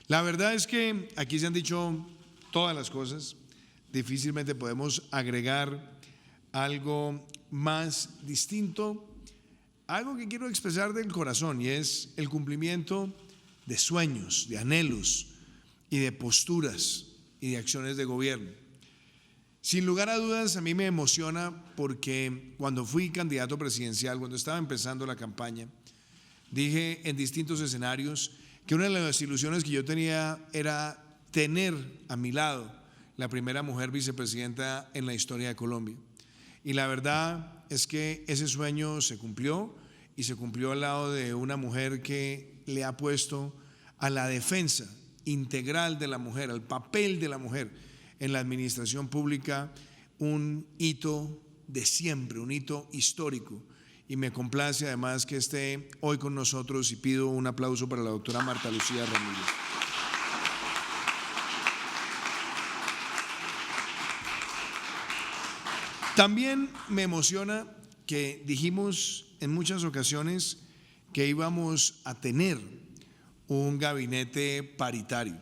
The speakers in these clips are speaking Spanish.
La verdad es que aquí se han dicho todas las cosas, difícilmente podemos agregar algo más distinto, algo que quiero expresar del corazón, y es el cumplimiento de sueños, de anhelos y de posturas y de acciones de gobierno. Sin lugar a dudas, a mí me emociona porque cuando fui candidato presidencial, cuando estaba empezando la campaña, dije en distintos escenarios que una de las ilusiones que yo tenía era tener a mi lado la primera mujer vicepresidenta en la historia de Colombia. Y la verdad es que ese sueño se cumplió, y se cumplió al lado de una mujer que le ha puesto a la defensa integral de la mujer, al papel de la mujer en la administración pública, un hito de siempre, un hito histórico. Y me complace además que esté hoy con nosotros, y pido un aplauso para la doctora Marta Lucía Ramírez. También me emociona que dijimos en muchas ocasiones que íbamos a tener un gabinete paritario.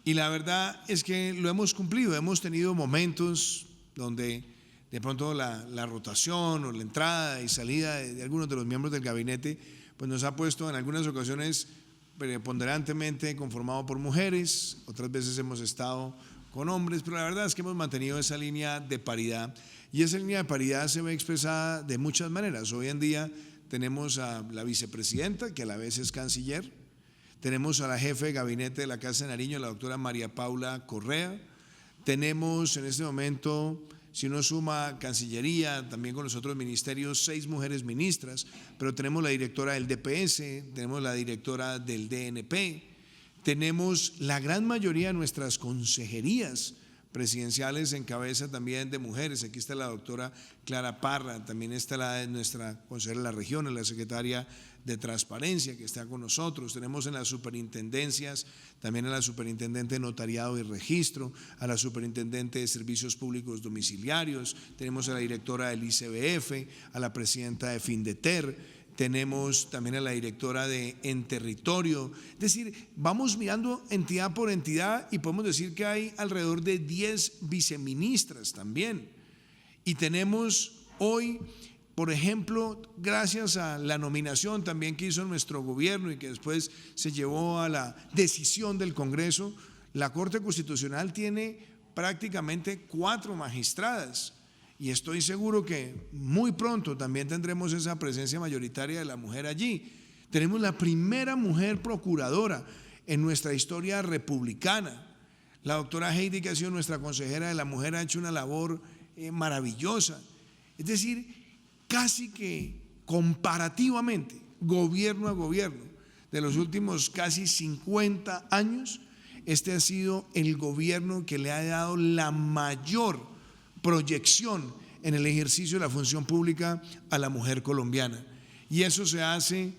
Y la verdad es que lo hemos cumplido. Hemos tenido momentos donde de pronto la rotación o la entrada y salida de algunos de los miembros del gabinete pues nos ha puesto en algunas ocasiones preponderantemente conformado por mujeres, otras veces hemos estado con hombres, pero la verdad es que hemos mantenido esa línea de paridad, y esa línea de paridad se ve expresada de muchas maneras. Hoy en día tenemos a la vicepresidenta, que a la vez es canciller, tenemos a la jefe de gabinete de la Casa de Nariño, la doctora María Paula Correa, tenemos en este momento, si uno suma Cancillería, también con los otros ministerios, 6 mujeres ministras, pero tenemos la directora del DPS, tenemos la directora del DNP, tenemos la gran mayoría de nuestras consejerías presidenciales en cabeza también de mujeres. Aquí está la doctora Clara Parra, también está nuestra consejera de la región, la secretaria de Transparencia que está con nosotros. Tenemos en las superintendencias también a la superintendente de Notariado y Registro, a la superintendente de Servicios Públicos Domiciliarios, tenemos a la directora del ICBF, a la presidenta de Findeter, tenemos también a la directora de En Territorio. Es decir, vamos mirando entidad por entidad y podemos decir que hay alrededor de 10 viceministras también. Y tenemos hoy, por ejemplo, gracias a la nominación también que hizo nuestro gobierno y que después se llevó a la decisión del Congreso, la Corte Constitucional tiene prácticamente 4 magistradas. Y estoy seguro que muy pronto también tendremos esa presencia mayoritaria de la mujer allí. Tenemos la primera mujer procuradora en nuestra historia republicana. La doctora Heidi, que ha sido nuestra consejera de la mujer, ha hecho una labor maravillosa. Es decir, casi que comparativamente, gobierno a gobierno, de los últimos casi 50 años, este ha sido el gobierno que le ha dado la mayor proyección en el ejercicio de la función pública a la mujer colombiana. Y eso se hace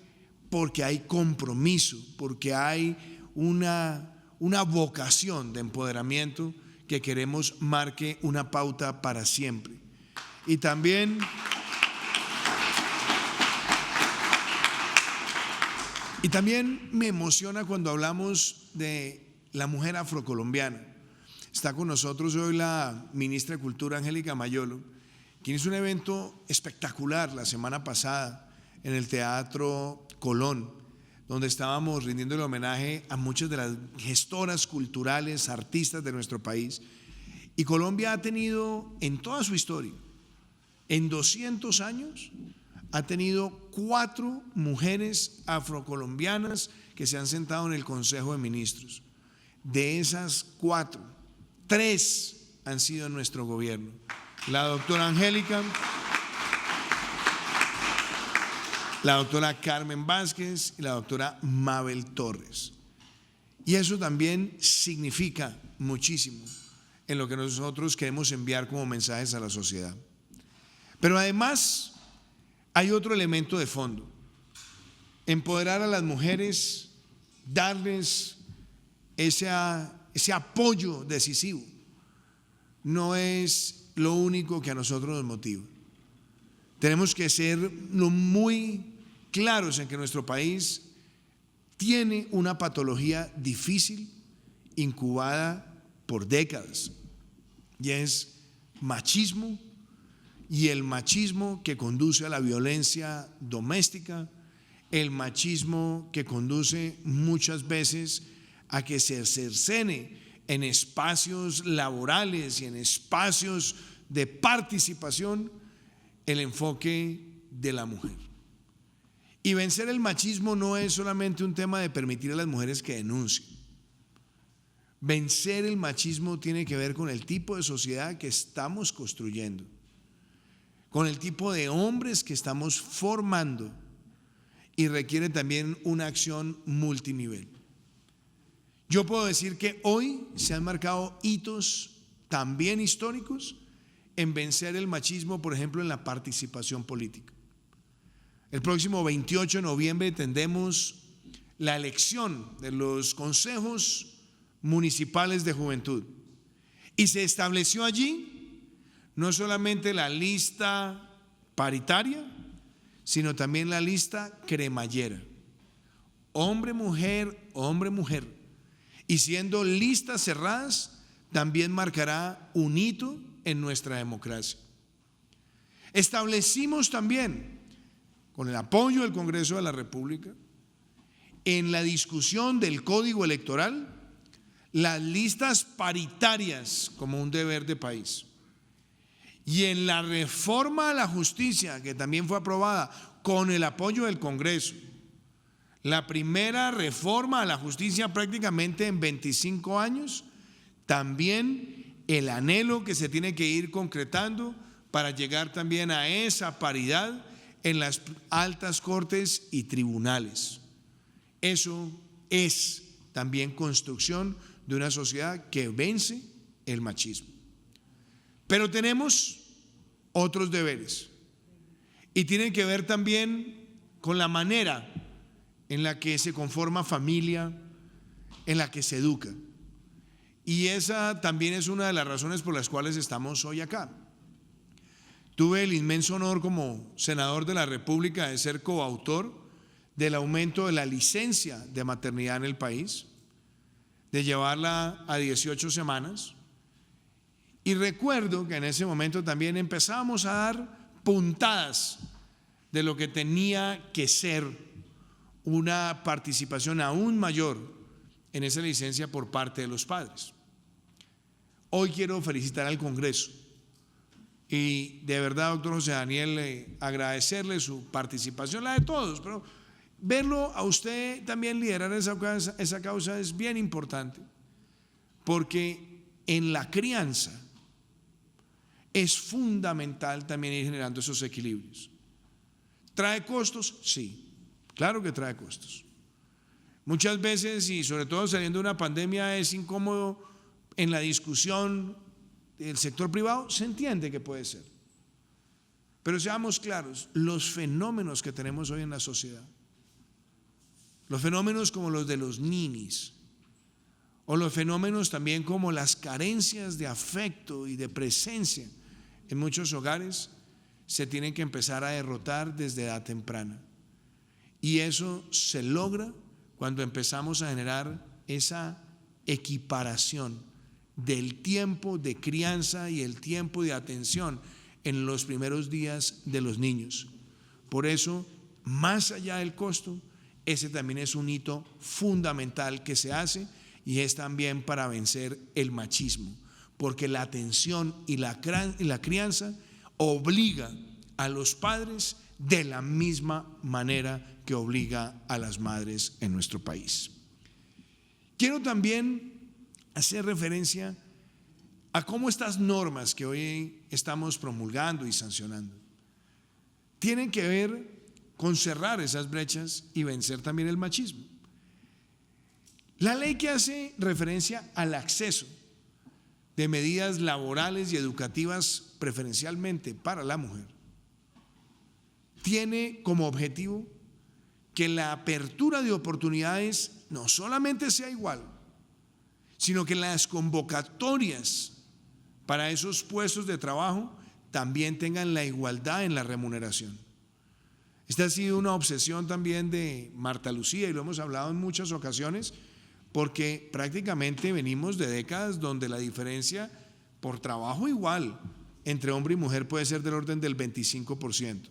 porque hay compromiso, porque hay una vocación de empoderamiento que queremos marque una pauta para siempre. Y también me emociona cuando hablamos de la mujer afrocolombiana. Está con nosotros hoy la ministra de Cultura, Angélica Mayolo, quien hizo un evento espectacular la semana pasada en el Teatro Colón, donde estábamos rindiendo el homenaje a muchas de las gestoras culturales, artistas de nuestro país. Y Colombia ha tenido en toda su historia, en 200 años, ha tenido 4 mujeres afrocolombianas que se han sentado en el Consejo de Ministros. De esas 4, 3 han sido en nuestro gobierno: la doctora Angélica, la doctora Carmen Vázquez y la doctora Mabel Torres. Y eso también significa muchísimo en lo que nosotros queremos enviar como mensajes a la sociedad. Pero además hay otro elemento de fondo: empoderar a las mujeres, darles ese apoyo decisivo, no es lo único que a nosotros nos motiva. Tenemos que ser muy claros en que nuestro país tiene una patología difícil, incubada por décadas, y es machismo, y el machismo que conduce a la violencia doméstica, el machismo que conduce muchas veces a que se cercene en espacios laborales y en espacios de participación el enfoque de la mujer. Y vencer el machismo no es solamente un tema de permitir a las mujeres que denuncien. Vencer el machismo tiene que ver con el tipo de sociedad que estamos construyendo, con el tipo de hombres que estamos formando, y requiere también una acción multinivel. Yo puedo decir que hoy se han marcado hitos también históricos en vencer el machismo, por ejemplo, en la participación política. El próximo 28 de noviembre tendremos la elección de los consejos municipales de juventud, y se estableció allí no solamente la lista paritaria, sino también la lista cremallera, hombre, mujer, y siendo listas cerradas, también marcará un hito en nuestra democracia. Establecimos también, con el apoyo del Congreso de la República, en la discusión del Código Electoral, las listas paritarias como un deber de país. Y en la reforma a la justicia, que también fue aprobada con el apoyo del Congreso, la primera reforma a la justicia prácticamente en 25 años, también el anhelo que se tiene que ir concretando para llegar también a esa paridad en las altas cortes y tribunales. Eso es también construcción de una sociedad que vence el machismo. Pero tenemos otros deberes, y tienen que ver también con la manera en la que se conforma familia, en la que se educa. Y esa también es una de las razones por las cuales estamos hoy acá. Tuve el inmenso honor como senador de la República de ser coautor del aumento de la licencia de maternidad en el país, de llevarla a 18 semanas. Y recuerdo que en ese momento también empezamos a dar puntadas de lo que tenía que ser una participación aún mayor en esa licencia por parte de los padres. Hoy quiero felicitar al Congreso y de verdad, doctor José Daniel, agradecerle su participación, la de todos, pero verlo a usted también liderar esa causa es bien importante, porque en la crianza es fundamental también ir generando esos equilibrios. ¿Trae costos? Sí, claro que trae costos. Muchas veces, y sobre todo saliendo de una pandemia, es incómodo en la discusión del sector privado, se entiende que puede ser. Pero seamos claros, los fenómenos que tenemos hoy en la sociedad, los fenómenos como los de los ninis, o los fenómenos también como las carencias de afecto y de presencia en muchos hogares, se tienen que empezar a derrotar desde edad temprana. Y eso se logra cuando empezamos a generar esa equiparación del tiempo de crianza y el tiempo de atención en los primeros días de los niños. Por eso, más allá del costo, ese también es un hito fundamental que se hace, y es también para vencer el machismo, porque la atención y la crianza obliga a los padres de la misma manera que obliga a las madres en nuestro país. Quiero también hacer referencia a cómo estas normas que hoy estamos promulgando y sancionando tienen que ver con cerrar esas brechas y vencer también el machismo. La ley que hace referencia al acceso de medidas laborales y educativas preferencialmente para la mujer tiene como objetivo que la apertura de oportunidades no solamente sea igual, sino que las convocatorias para esos puestos de trabajo también tengan la igualdad en la remuneración. Esta ha sido una obsesión también de Marta Lucía y lo hemos hablado en muchas ocasiones, porque prácticamente venimos de décadas donde la diferencia por trabajo igual entre hombre y mujer puede ser del orden del 25%.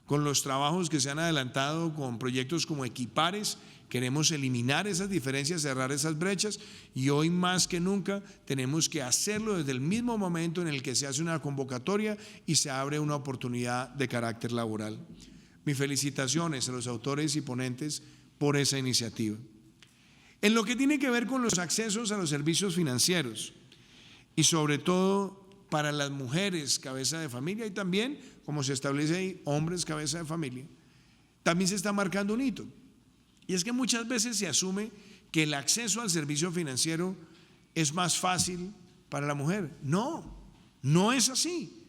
Con los trabajos que se han adelantado con proyectos como Equipares, queremos eliminar esas diferencias, cerrar esas brechas, y hoy más que nunca tenemos que hacerlo desde el mismo momento en el que se hace una convocatoria y se abre una oportunidad de carácter laboral. Mis felicitaciones a los autores y ponentes por esa iniciativa. En lo que tiene que ver con los accesos a los servicios financieros y sobre todo para las mujeres cabeza de familia y también, como se establece ahí, hombres cabeza de familia, también se está marcando un hito. Y es que muchas veces se asume que el acceso al servicio financiero es más fácil para la mujer. No, no es así.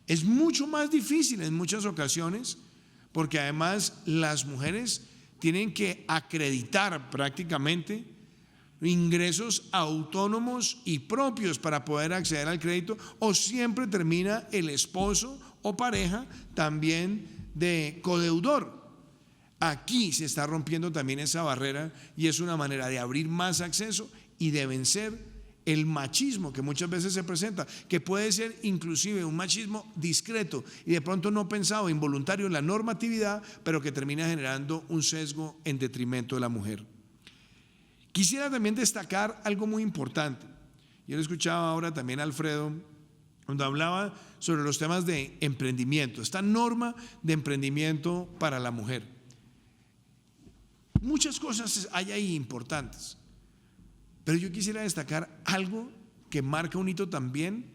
Es mucho más difícil en muchas ocasiones, porque además las mujeres tienen que acreditar prácticamente ingresos autónomos y propios para poder acceder al crédito, o siempre termina el esposo o pareja también de codeudor. Aquí se está rompiendo también esa barrera y es una manera de abrir más acceso y de vencer el machismo que muchas veces se presenta, que puede ser inclusive un machismo discreto y de pronto no pensado, involuntario en la normatividad, pero que termina generando un sesgo en detrimento de la mujer. Quisiera también destacar algo muy importante. Yo lo escuchaba ahora también a Alfredo cuando hablaba sobre los temas de emprendimiento, esta norma de emprendimiento para la mujer. Muchas cosas hay ahí importantes, pero yo quisiera destacar algo que marca un hito también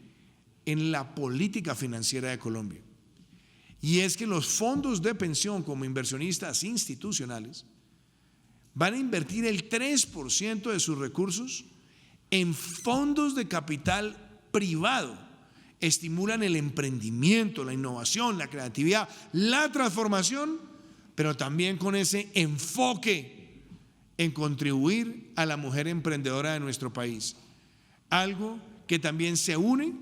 en la política financiera de Colombia, y es que los fondos de pensión como inversionistas institucionales van a invertir el 3% de sus recursos en fondos de capital privado. Estimulan el emprendimiento, la innovación, la creatividad, la transformación, pero también con ese enfoque en contribuir a la mujer emprendedora de nuestro país. Algo que también se une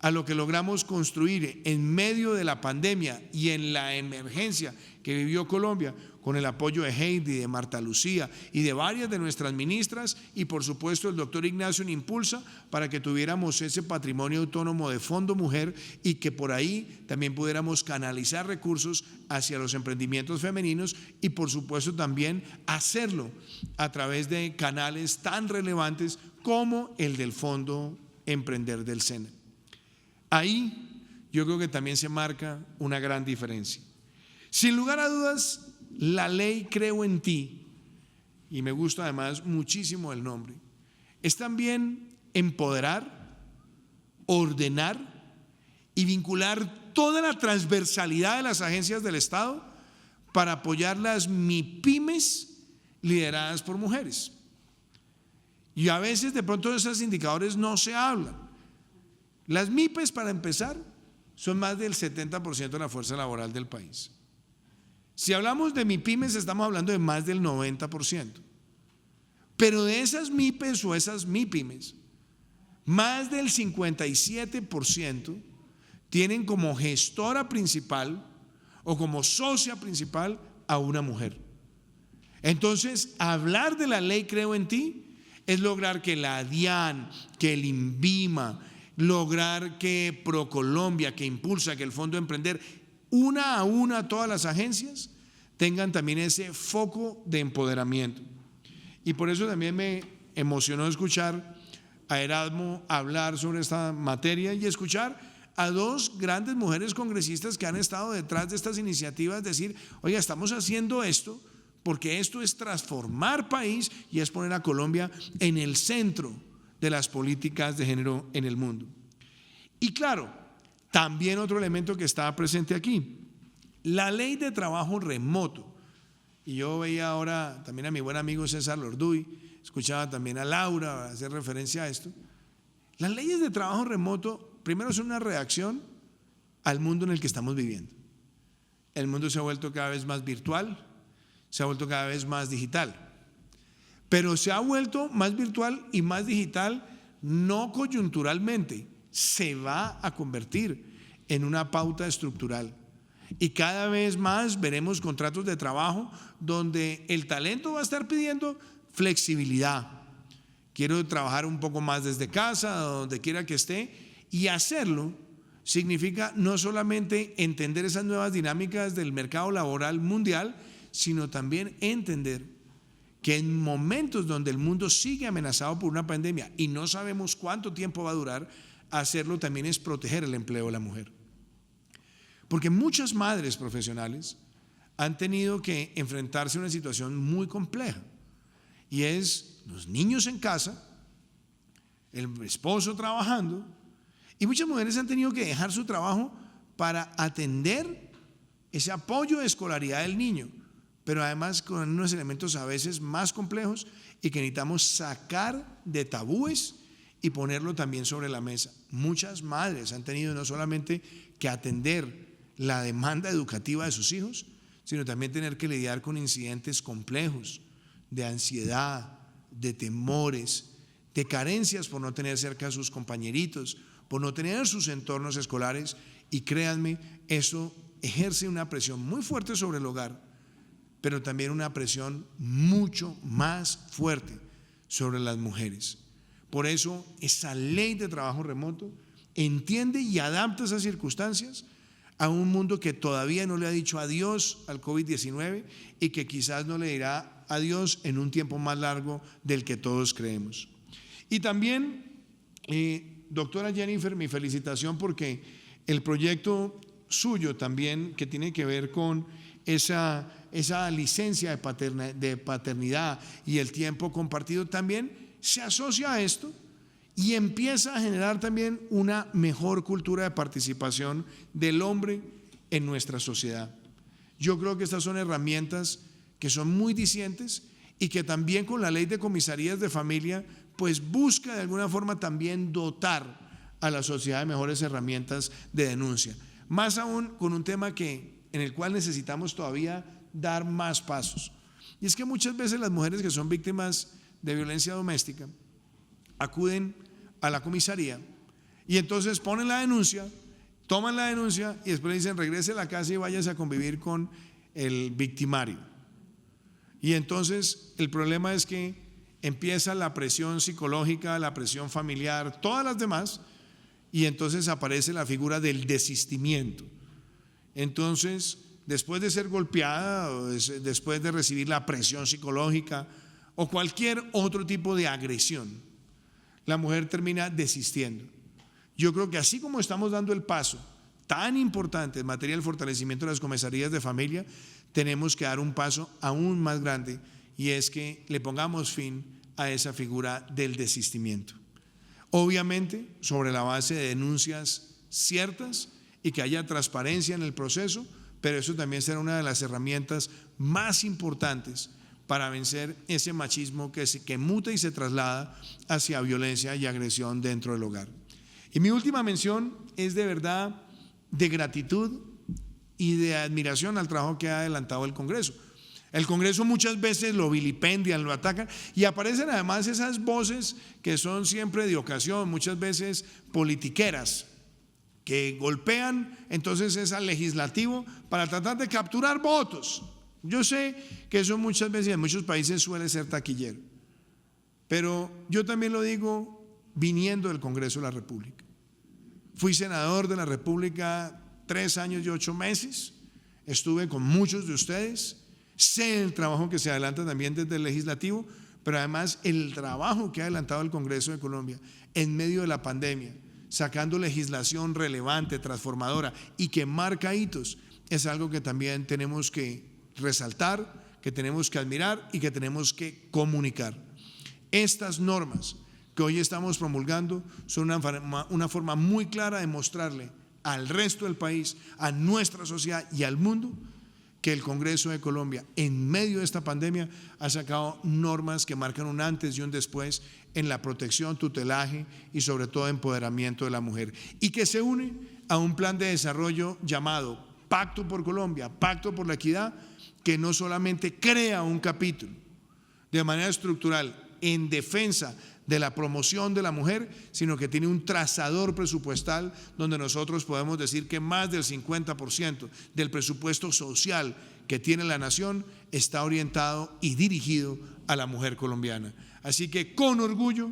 a lo que logramos construir en medio de la pandemia y en la emergencia que vivió Colombia, con el apoyo de Heidi, de Marta Lucía y de varias de nuestras ministras, y por supuesto el doctor Ignacio Impulsa, para que tuviéramos ese patrimonio autónomo de Fondo Mujer y que por ahí también pudiéramos canalizar recursos hacia los emprendimientos femeninos y por supuesto también hacerlo a través de canales tan relevantes como el del Fondo Emprender del SENA. Ahí yo creo que también se marca una gran diferencia. Sin lugar a dudas, la ley Creo en Ti, y me gusta además muchísimo el nombre, es también empoderar, ordenar y vincular toda la transversalidad de las agencias del Estado para apoyar las MIPYMES lideradas por mujeres. Y a veces de pronto de esos indicadores no se hablan. Las MIPYMES, para empezar, son más del 70% de la fuerza laboral del país. Si hablamos de MIPYMES, estamos hablando de más del 90%. Pero de esas MIPYMES o esas MIPYMES, más del 57% tienen como gestora principal o como socia principal a una mujer. Entonces, hablar de la ley Creo en Ti es lograr que la DIAN, que el INVIMA, lograr que ProColombia, que Impulsa, que el Fondo Emprender, una a una todas las agencias tengan también ese foco de empoderamiento. Y por eso también me emocionó escuchar a Erasmo hablar sobre esta materia y escuchar a dos grandes mujeres congresistas que han estado detrás de estas iniciativas, decir, oiga, estamos haciendo esto porque esto es transformar país y es poner a Colombia en el centro de las políticas de género en el mundo. Y claro, también otro elemento que estaba presente aquí, la ley de trabajo remoto. Y yo veía ahora también a mi buen amigo César Lorduy, escuchaba también a Laura hacer referencia a esto. Las leyes de trabajo remoto, primero, son una reacción al mundo en el que estamos viviendo. El mundo se ha vuelto cada vez más virtual, se ha vuelto cada vez más digital. Pero se ha vuelto más virtual y más digital no coyunturalmente, se va a convertir en una pauta estructural. Y cada vez más veremos contratos de trabajo donde el talento va a estar pidiendo flexibilidad. Quiero trabajar un poco más desde casa, donde quiera que esté, y hacerlo significa no solamente entender esas nuevas dinámicas del mercado laboral mundial, sino también entender que en momentos donde el mundo sigue amenazado por una pandemia y no sabemos cuánto tiempo va a durar, hacerlo también es proteger el empleo de la mujer. Porque muchas madres profesionales han tenido que enfrentarse a una situación muy compleja, y es los niños en casa, el esposo trabajando, y muchas mujeres han tenido que dejar su trabajo para atender ese apoyo de escolaridad del niño, pero además con unos elementos a veces más complejos y que necesitamos sacar de tabúes y ponerlo también sobre la mesa. Muchas madres han tenido no solamente que atender la demanda educativa de sus hijos, sino también tener que lidiar con incidentes complejos de ansiedad, de temores, de carencias por no tener cerca a sus compañeritos, por no tener sus entornos escolares, y créanme, eso ejerce una presión muy fuerte sobre el hogar, pero también una presión mucho más fuerte sobre las mujeres. Por eso esa ley de trabajo remoto entiende y adapta esas circunstancias a un mundo que todavía no le ha dicho adiós al COVID-19 y que quizás no le dirá adiós en un tiempo más largo del que todos creemos. Y también, doctora Jennifer, mi felicitación porque el proyecto suyo también, que tiene que ver con esa licencia de paternidad y el tiempo compartido, también se asocia a esto y empieza a generar también una mejor cultura de participación del hombre en nuestra sociedad. Yo creo que estas son herramientas que son muy dicientes y que también con la ley de comisarías de familia pues busca de alguna forma también dotar a la sociedad de mejores herramientas de denuncia, más aún con un tema en el cual necesitamos todavía dar más pasos. Y es que muchas veces las mujeres que son víctimas de violencia doméstica acuden a la comisaría y entonces ponen la denuncia, toman la denuncia y después le dicen regrese a la casa y váyase a convivir con el victimario. Y entonces el problema es que empieza la presión psicológica, la presión familiar, todas las demás, y entonces aparece la figura del desistimiento. Entonces, después de ser golpeada, o después de recibir la presión psicológica o cualquier otro tipo de agresión, la mujer termina desistiendo. Yo creo que así como estamos dando el paso tan importante en materia del fortalecimiento de las comisarías de familia, tenemos que dar un paso aún más grande, y es que le pongamos fin a esa figura del desistimiento. Obviamente, sobre la base de denuncias ciertas y que haya transparencia en el proceso, pero eso también será una de las herramientas más importantes para vencer ese machismo que muta y se traslada hacia violencia y agresión dentro del hogar. Y mi última mención es de verdad de gratitud y de admiración al trabajo que ha adelantado el Congreso. El Congreso muchas veces lo vilipendian, lo atacan, y aparecen además esas voces que son siempre de ocasión, muchas veces politiqueras, que golpean entonces es al legislativo para tratar de capturar votos. Yo sé que eso muchas veces en muchos países suele ser taquillero, pero yo también lo digo viniendo del Congreso de la República. Fui senador de la República 3 años y 8 meses, estuve con muchos de ustedes, sé el trabajo que se adelanta también desde el legislativo, pero además el trabajo que ha adelantado el Congreso de Colombia en medio de la pandemia, sacando legislación relevante, transformadora y que marca hitos, es algo que también tenemos que resaltar, que tenemos que admirar y que tenemos que comunicar. Estas normas que hoy estamos promulgando son una forma muy clara de mostrarle al resto del país, a nuestra sociedad y al mundo, que el Congreso de Colombia, en medio de esta pandemia, ha sacado normas que marcan un antes y un después en la protección, tutelaje y sobre todo empoderamiento de la mujer, y que se une a un plan de desarrollo llamado Pacto por Colombia, Pacto por la Equidad, que no solamente crea un capítulo de manera estructural en defensa de la promoción de la mujer, sino que tiene un trazador presupuestal donde nosotros podemos decir que más del 50% del presupuesto social que tiene la nación está orientado y dirigido a la mujer colombiana. Así que con orgullo,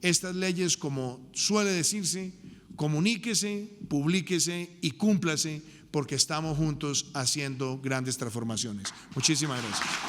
estas leyes, como suele decirse, comuníquese, publíquese y cúmplase, porque estamos juntos haciendo grandes transformaciones. Muchísimas gracias.